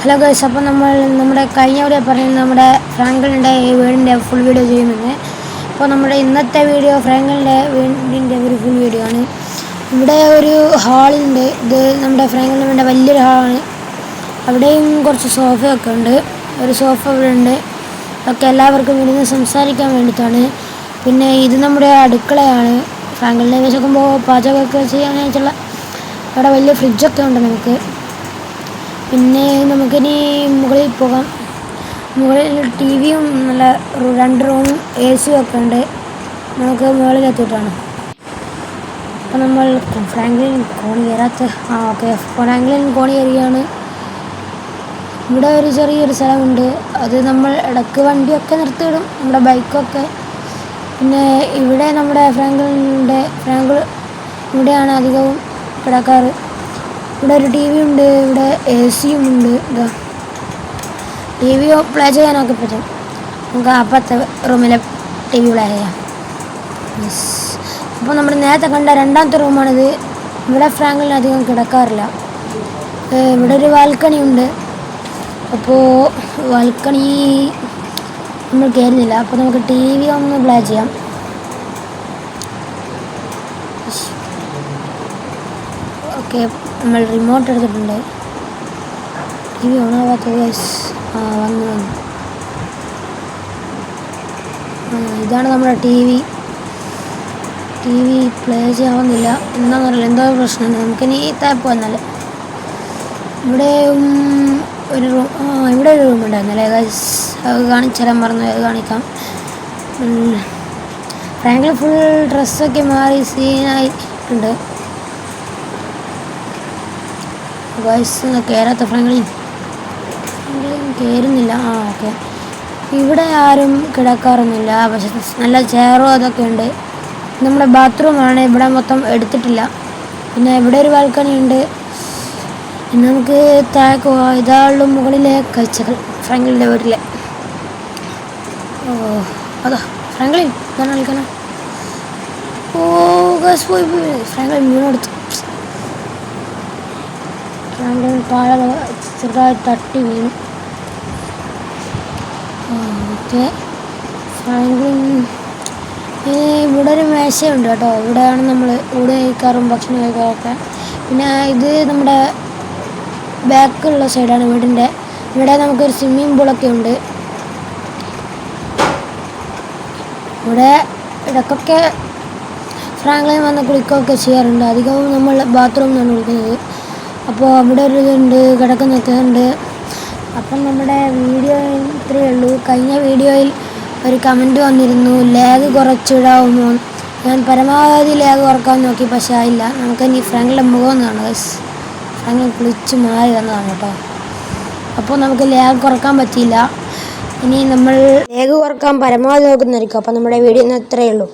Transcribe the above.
Hello guys, അപ്പോൾ നമ്മുടെ കഴിഞ്ഞ വീഡിയോ പറയുന്നത് നമ്മുടെ ഫ്രാങ്കിളിൻ്റെ വീടിൻ്റെ ഫുൾ വീഡിയോ ചെയ്യുന്നത്. അപ്പോൾ നമ്മുടെ ഇന്നത്തെ വീഡിയോ ഫ്രാങ്കിളിൻ്റെ വീടിൻ്റെ ഒരു ഫുൾ വീഡിയോ ആണ്. ഇവിടെ ഒരു ഹാളുണ്ട്. ഇത് നമ്മുടെ ഫ്രാങ്കിളിൻ്റെ വീടിൻ്റെ വലിയൊരു ഹാളാണ്. അവിടെയും കുറച്ച് സോഫയൊക്കെ ഉണ്ട്. ഒരു സോഫ ഇവിടെ ഉണ്ട്. അതൊക്കെ എല്ലാവർക്കും ഇരുന്ന് സംസാരിക്കാൻ വേണ്ടിയിട്ടാണ്. പിന്നെ ഇത് നമ്മുടെ അടുക്കളയാണ്. ഫ്രാങ്കിളിനെ വിശക്കുമ്പോൾ പാചകമൊക്കെ ചെയ്യാനായിട്ടുള്ള അവിടെ വലിയ ഫ്രിഡ്ജൊക്കെ ഉണ്ട് നമുക്ക്. പിന്നെ നമുക്കിനി മുകളിൽ പോകാം. മുകളിൽ ടി വിയും നല്ല 2 റൂമും AC ഒക്കെ ഉണ്ട്. നമുക്ക് മുകളിലെത്തിയിട്ടാണ്. അപ്പോൾ നമ്മൾ ഫ്രാങ്കിളിൻ കോണി കയറാത്ത ഫ്രാങ്കിളിൻ കോണി കയറിയാണ്. ഇവിടെ ഒരു ചെറിയൊരു സ്ഥലമുണ്ട്. അത് നമ്മൾ ഇടയ്ക്ക് വണ്ടിയൊക്കെ നിർത്തിയിടും, നമ്മുടെ ബൈക്കൊക്കെ. പിന്നെ ഇവിടെ നമ്മുടെ ഫ്രാങ്കിൾ ഇവിടെയാണ് അധികവും കിടക്കാറ്. ഇവിടെ ഒരു TV ഉണ്ട്, ഇവിടെ AC-യും ഉണ്ട്. ഇതാ TV പ്ലേ ചെയ്യാനൊക്കെ പറ്റും. നമുക്ക് അപ്പുറത്തെ റൂമിലെ TV പ്ലേ ചെയ്യാം. അപ്പോൾ നമ്മൾ നേരത്തെ കണ്ട 2ാമത്തെ റൂമാണിത്. ഇവിടെ ഫ്രാങ്കിളിന് അധികം കിടക്കാറില്ല. ഇവിടെ ഒരു ബാൽക്കണി ഉണ്ട്. അപ്പോൾ ബാൽക്കണി നമ്മൾ കയറുന്നില്ല. അപ്പോൾ നമുക്ക് TV ഒന്ന് പ്ലേ ചെയ്യാം. ഓക്കെ, നമ്മൾ റിമോട്ട് എടുത്തിട്ടുണ്ട്. TV ഓണാവാത്ത വന്നു. ഇതാണ് നമ്മുടെ TV പ്ലേ ചെയ്യാവുന്നില്ല. എന്താണെന്നറിയില്ല, എന്തോ പ്രശ്നമുണ്ട്. നമുക്കിനി താപ്പ് വന്നാൽ ഇവിടെ ഒരു റൂം ഉണ്ടായിരുന്നല്ലേ ഗൈസ്, അത് കാണിച്ചാൽ മറന്നു. അത് കാണിക്കാം. ഫ്രാങ്കിൾ ഫുൾ ഡ്രസ്സൊക്കെ മാറി സീനായിട്ടുണ്ട്. ഗൈസ് കയറാത്ത ഫ്രാങ്കിളിൻ കയറുന്നില്ല. ഓക്കെ, ഇവിടെ ആരും കിടക്കാറൊന്നുമില്ല. പക്ഷെ നല്ല ചെയറും അതൊക്കെ ഉണ്ട്. നമ്മുടെ ബാത്റൂമാണ്. ഇവിടെ മൊത്തം എടുത്തിട്ടില്ല. പിന്നെ ഇവിടെ ഒരു ബാൽക്കണി ഉണ്ട്. പിന്നെ നമുക്ക് താഴേക്ക് പോകാം. ഇതാളും മുകളിലെ കാഴ്ചകൾ ഫ്രാങ്കിളിൻ്റെ വീട്ടിലെ. അതാ ഫ്രാങ്കിളിൻ ഇതാണ് കളിക്കണം. ഗൈസ് പോയി ഫ്രാങ്കിളിൻ വീണെടുത്തു. ഫ്രാങ്കിളിൻ താഴെ ചെറുതായി തട്ടി വീണു. ഓക്കെ, ഫ്രാങ്കിളിൻ ഇവിടെ ഒരു മേശയുണ്ട് കേട്ടോ. ഇവിടെയാണ് നമ്മൾ ഊട് കഴിക്കാറും ഭക്ഷണം കഴിക്കാറൊക്കെ. പിന്നെ ഇത് നമ്മുടെ ബാക്കുള്ള സൈഡാണ് വീടിൻ്റെ. ഇവിടെ നമുക്കൊരു സ്വിമ്മിങ് പൂളൊക്കെ ഉണ്ട്. ഇവിടെ ഇടയ്ക്കൊക്കെ ഫ്രാങ്കിളിൻ വന്ന് കുളിക്കുകയൊക്കെ ചെയ്യാറുണ്ട്. അധികവും നമ്മൾ ബാത്റൂം നിന്നാണ് കുളിക്കുന്നത്. അപ്പോൾ അവിടെ ഒരു ഇതുണ്ട്, കിടക്കുന്നൊക്കെ ഉണ്ട്. അപ്പം നമ്മുടെ വീഡിയോ ഇത്രയേ ഉള്ളൂ. കഴിഞ്ഞ വീഡിയോയിൽ ഒരു കമൻറ്റ് വന്നിരുന്നു, ലാഗ് കുറച്ചിടാവുമോ. ഞാൻ പരമാവധി ലാഗ് കുറക്കാൻ നോക്കി, പക്ഷേ ആയില്ല. നമുക്കിനി ഫ്രാങ്കിളിൻ്റെ മുഖം കാണാം. ഫ്രാങ്കിൾ കുളിച്ച് മാറി വന്നതാണ് കേട്ടോ. അപ്പോൾ നമുക്ക് ലാഗ് കുറക്കാൻ പറ്റിയില്ല. ഇനി നമ്മൾ ലാഗ് കുറക്കാൻ പരമാവധി നോക്കുന്നതായിരിക്കും. അപ്പോൾ നമ്മുടെ വീഡിയോ ഇത്രയേ ഉള്ളൂ.